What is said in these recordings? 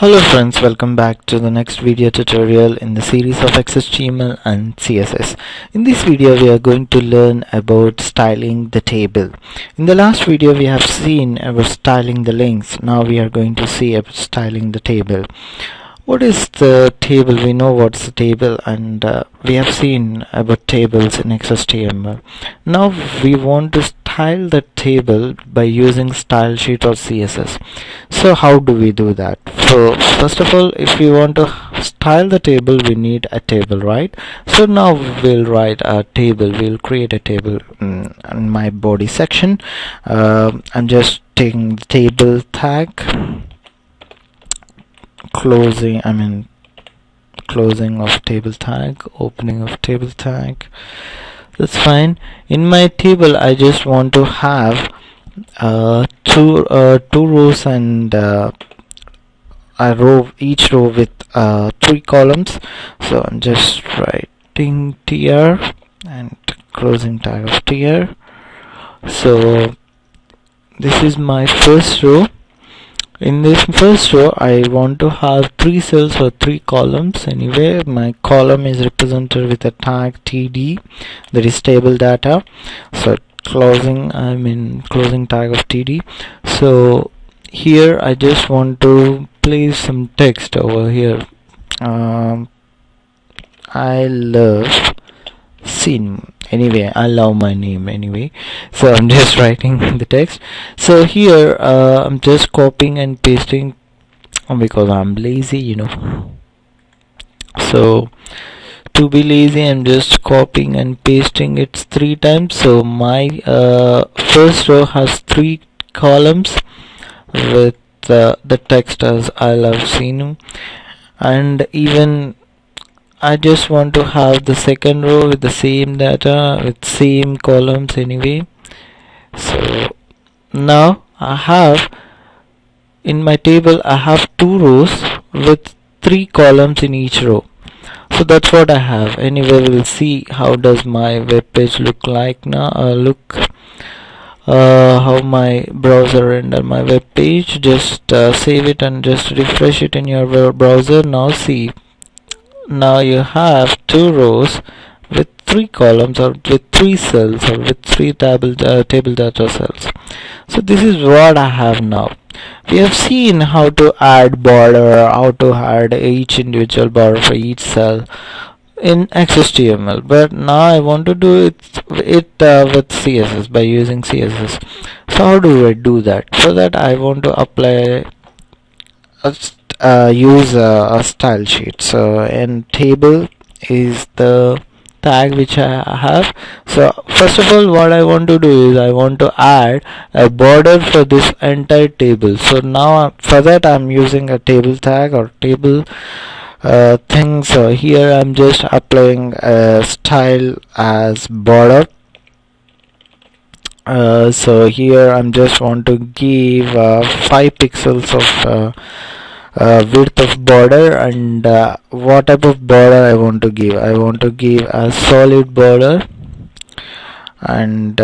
Hello friends, welcome back to the next video tutorial in the series of XHTML and CSS. In this video we are going to learn about styling the table. In the last video we have seen about styling the links. Now we are going to see about styling the table. What is the table? We know what's the table, and we have seen about tables in XHTML. Now we want to style the table by using style sheet or CSS. So how do we do that? So first of all, if we want to style the table, we need a table, right? So now we'll write a table. We'll create a table in my body section. I'm just taking the table tag, closing of table tag, opening of table tag. That's fine. In my table I just want to have two rows and each row with 3 columns. So I'm just writing tr and closing tag of tr. So this is my first row. In this first row I want to have 3 cells or 3 columns. Anyway, my column is represented with a tag td, that is table data. So closing tag of td. So here I just want to place some text over here. I love sin. Anyway, I love my name anyway, so I'm just writing the text. So here I'm just copying and pasting because I'm lazy, so to be lazy I'm just copying and pasting it 3 times. So my first row has 3 columns with the text as I love Sinu, and even I just want to have the second row with the same data with same columns anyway. So now I have in my table I have 2 rows with 3 columns in each row. So that's what I have. Anyway, we'll see how does my web page look like now. How my browser render my web page. Just save it and just refresh it in your browser. Now see. Now you have 2 rows with 3 columns or with 3 cells or with 3 table data cells. So this is what I have now. We have seen how to add border, how to add each individual border for each cell in XHTML, but now I want to do it with CSS, by using CSS. So how do I do that? For that I want to apply use a style sheet. So in table is the tag which I have. So first of all what I want to do is I want to add a border for this entire table. So now for that I'm using a table tag or table thing. So here I'm just applying a style as border. So here I'm just want to give 5 pixels of width of border, and what type of border I want to give. I want to give a solid border. And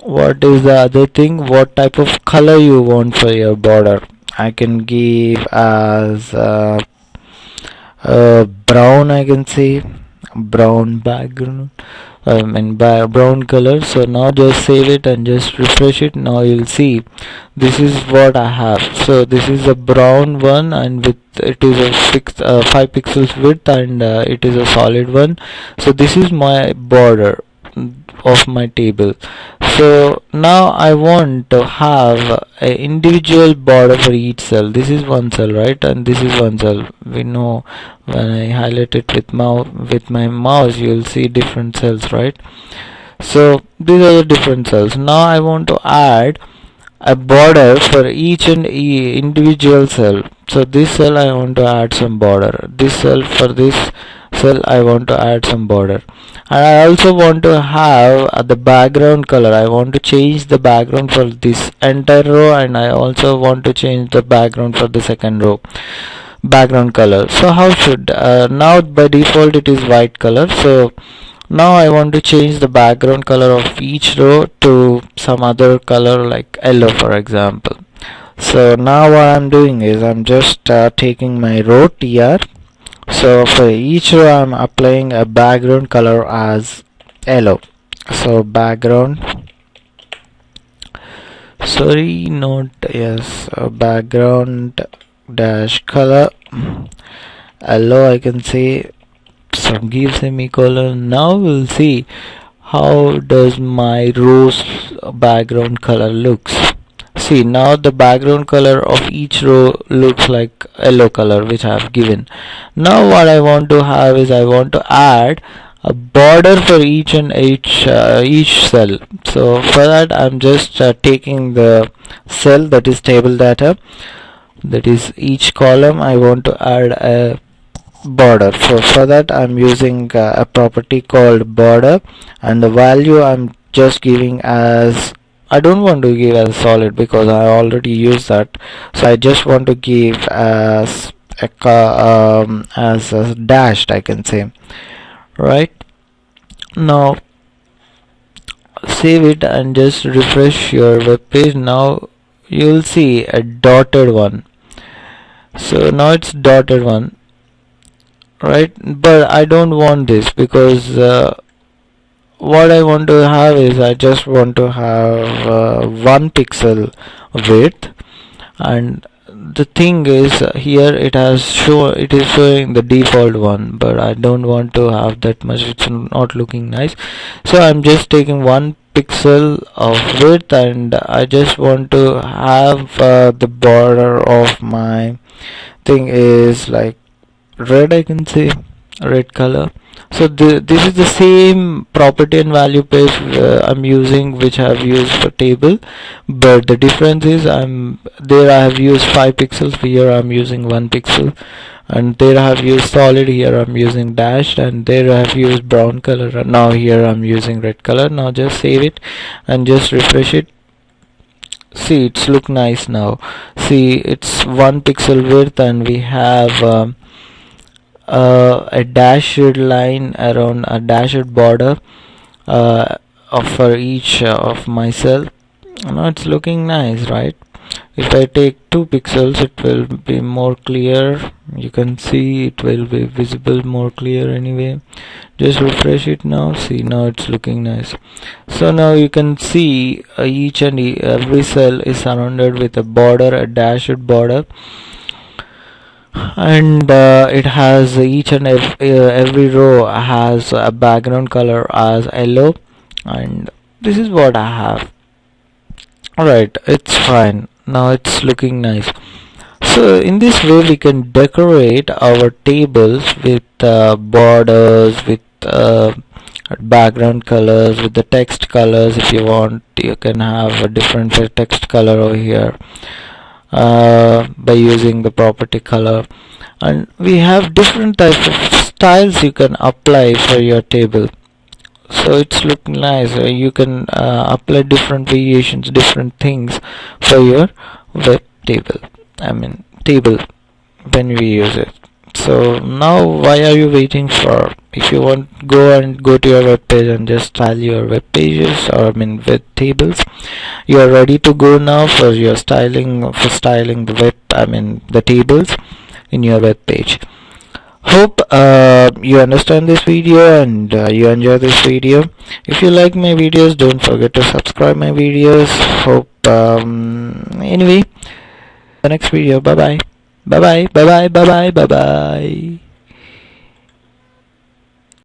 what is the other thing, what type of color you want for your border. I can give as brown, I can say brown background brown color. So now just save it and just refresh it. Now you'll see this is what I have. So this is a brown one, and with it is a 5 pixels width, and it is a solid one. So this is my border of my table. So now I want to have an individual border for each cell. This is one cell, right, and this is one cell. We know when I highlight it with my mouse you'll see different cells, right? So these are the different cells. Now I want to add a border for each and individual cell. So this cell I want to add some border. This cell, for this cell I want to add some border. And I also want to have the background color. I want to change the background for this entire row, and I also want to change the background for the second row background color. So how should now by default it is white color. So now I want to change the background color of each row to some other color like yellow, for example. So now what I'm doing is I'm just taking my row tr. So for each row I'm applying a background color as yellow. So background, sorry, not yes, background dash color yellow, I can say. So give semicolon. Now we'll see how does my row's background color looks. See, now the background color of each row looks like yellow color which I have given. Now what I want to have is I want to add a border for each and each cell. So for that I'm just taking the cell, that is table data, that is each column. I want to add a border. So for that I'm using a property called border, and the value I'm just giving as, I don't want to give as solid because I already use that, so I just want to give as a dashed, I can say. Right, now save it and just refresh your web page. Now you'll see a dotted one. So now it's dotted one, right? But I don't want this because what I want to have is I just want to have 1 pixel width, and the thing is here it is showing the default one, but I don't want to have that much, it's not looking nice. So I'm just taking 1 pixel of width, and I just want to have the border of my thing is like red, I can say, red color. So this is the same property and value page I'm using, which I have used for table, but the difference is there I have used 5 pixels, here I'm using 1 pixel, and there I have used solid, here I'm using dashed, and there I have used brown color, and now here I'm using red color. Now just save it and just refresh it. See, it's look nice now. See, it's 1 pixel width, and we have a dashed line around a dashed border for each of my cell. Now it's looking nice, right? If I take 2 pixels it will be more clear. You can see it will be visible more clear anyway. Just refresh it now. See, now it's looking nice. So now you can see each and every cell is surrounded with a border, a dashed border, and it has each and every row has a background color as yellow, and this is what I have. Alright, it's fine. Now it's looking nice. So in this way we can decorate our tables with borders, with background colors, with the text colors. If you want, you can have a different text color over here by using the property color, and we have different types of styles you can apply for your table. So it's looking nice. You can apply different variations, different things for your web table, I mean table, when we use it. So now why are you waiting for? If you want, go to your web page and just style your web pages, or I mean web tables. You are ready to go now for your styling, the web, I mean the tables in your web page. Hope you understand this video and you enjoy this video. If you like my videos, don't forget to subscribe my videos. Hope anyway, the next video. Bye bye. Bye bye. Bye bye. Bye bye. Bye bye.